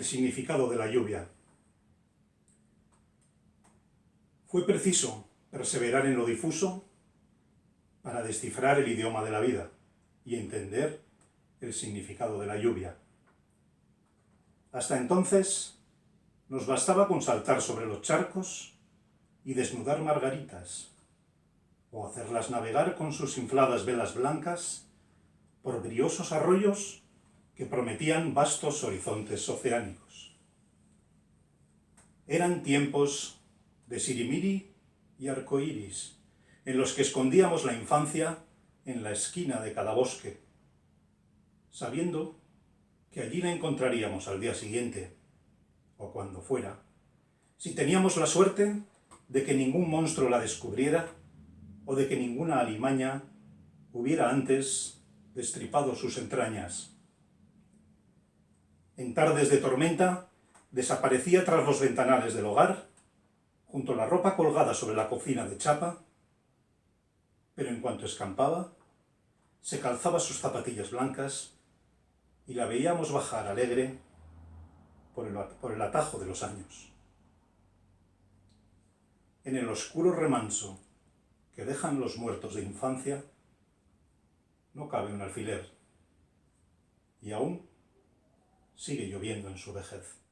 el significado de la lluvia. Fue preciso perseverar en lo difuso para descifrar el idioma de la vida y entender el significado de la lluvia. Hasta entonces nos bastaba con saltar sobre los charcos y desnudar margaritas, o hacerlas navegar con sus infladas velas blancas por briosos arroyos que prometían vastos horizontes oceánicos. Eran tiempos de sirimiri y arcoíris, en los que escondíamos la infancia en la esquina de cada bosque, sabiendo que allí la encontraríamos al día siguiente, o cuando fuera, si teníamos la suerte de que ningún monstruo la descubriera o de que ninguna alimaña hubiera antes destripado sus entrañas. En tardes de tormenta desaparecía tras los ventanales del hogar, junto a la ropa colgada sobre la cocina de chapa, pero en cuanto escampaba, se calzaba sus zapatillas blancas y la veíamos bajar alegre por el atajo de los años. En el oscuro remanso que dejan los muertos de infancia, no cabe un alfiler, y aún sigue lloviendo en su vejez.